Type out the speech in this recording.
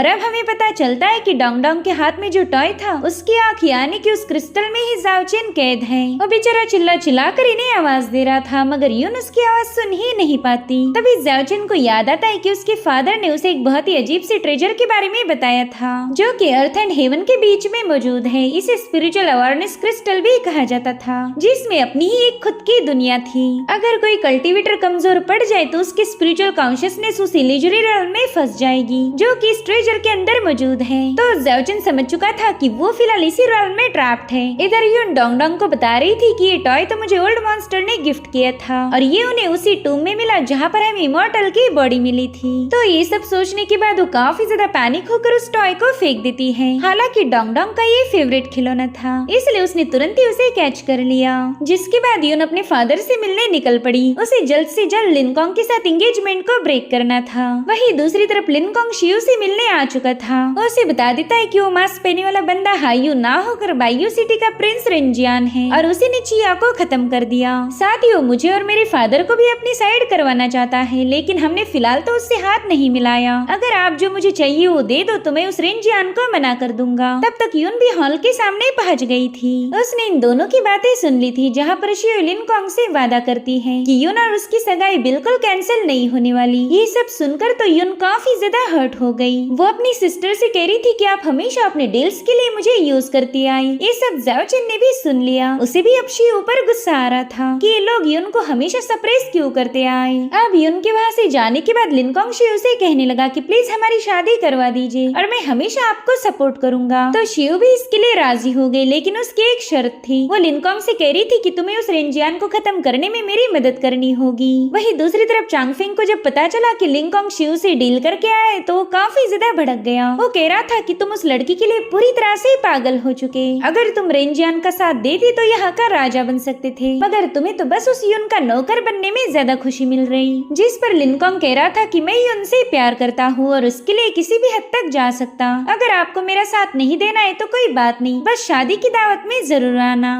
और अब हमें पता चलता है कि डोंग डोंग के हाथ में जो टॉय था उसकी आँख यानी कि उस क्रिस्टल में ही जाओ चेन कैद है। वो बेचारा चिल्ला चिल्ला कर इन्हें आवाज दे रहा था मगर यून उसकी आवाज सुन ही नहीं पाती। तभी जाओ चेन को याद आता है कि उसके फादर ने उसे एक बहुत ही अजीब सी ट्रेजर के बारे में बताया था जो कि अर्थ एंड हेवन के बीच में मौजूद है। इसे स्पिरिचुअल अवेयरनेस क्रिस्टल भी कहा जाता था जिसमें अपनी ही एक खुद की दुनिया थी। अगर कोई कल्टीवेटर कमजोर पड़ जाए तो उसकी स्पिरिचुअल कॉन्शियसनेस उस इल्यूजरी realm में फंस जाएगी जो कि इस ट्रेजर के अंदर मौजूद है। तो जाओ चेन समझ चुका था कि वो फिलहाल इसी realm में ट्रैप्ड है। इधर यून डोंग डोंग को बता रही थी कि ये टॉय तो मुझे ओल्ड मॉन्स्टर ने गिफ्ट किया था और ये उन्हें उसी टूम में मिला जहाँ पर हमें इमॉर्टल की बॉडी मिली थी। तो ये सब सोचने के बाद वो काफी ज्यादा पैनिक होकर उस टॉय को फेंक देती है। हालांकि डोंग डोंग का ये फेवरेट खिलौना था इसलिए उसने तुरंत ही उसे कैच कर लिया। जिसके बाद यून अपने फादर से मिलने निकल पड़ी। उसे जल्द से जल्द लिनकॉन्ग के साथ एंगेजमेंट को ब्रेक करना था। वही दूसरी तरफ लिनकॉन्ग शियू से मिलने आ चुका था। वो उसे बता देता है कि वो मास्क पहने वाला बंदा हायू ना होकर बायू सिटी का प्रिंस रेंजियान है और उसी ने चिया को खत्म कर दिया। साथ ही वो मुझे और मेरे फादर को भी अपनी साइड करवाना चाहता है लेकिन हमने फिलहाल तो उससे हाथ नहीं मिलाया। अगर आप जो मुझे चाहिए वो दे दो तो मैं उस रेंजियान को मना कर दूंगा। तब तक यून भी हॉल के सामने पहुंच गई थी। उसने इन दोनों की बातें सुन ली थी जहाँ पर शियो लिनकॉन्ग से वादा करती है कि यून और उसकी सगाई बिल्कुल कैंसिल नहीं होने वाली। ये सब सुनकर तो यून काफी ज्यादा हर्ट हो गई। वो अपनी सिस्टर से कह रही थी कि आप हमेशा अपने डील्स के लिए मुझे यूज करती आई। ये सब जाओ चेन ने भी सुन लिया। उसे भी अब शियो पर गुस्सा आ रहा था कि ये लोग यून को हमेशा सरप्राइज क्यों करते आए। अब यून के वहाँ से जाने के बाद लिनकॉन्ग शियो से कहने लगा कि प्लीज हमारी शादी करवा दीजिए और मैं हमेशा आपको सपोर्ट करूंगा। तो शियो भी इसके लिए राजी हो गई लेकिन उसकी एक शर्त थी। वो लिनकॉन्ग से कह रही थी कि तुम्हें उस रेंजियान को खत्म करने में मेरी मदद करनी होगी। वही दूसरी तरफ चांगफेंग को जब पता चला कि लिनकॉन्ग शियो से डील करके आए तो वो काफी ज्यादा भड़क गया। वो कह रहा था कि तुम उस लड़की के लिए पूरी तरह से पागल हो चुके। अगर तुम रेंजियान का साथ देती तो यहाँ का राजा बन सकते थे मगर तुम्हें तो बस उस यून का नौकर बनने में ज्यादा खुशी मिल रही। जिस पर लिनकॉन्ग कह रहा था कि मैं यून से प्यार करता हूँ और उसके लिए किसी भी हद तक जा सकता। अगर आपको मेरा साथ नहीं देना है तो कोई बात नहीं, बस शादी की दावत में जरूर आना।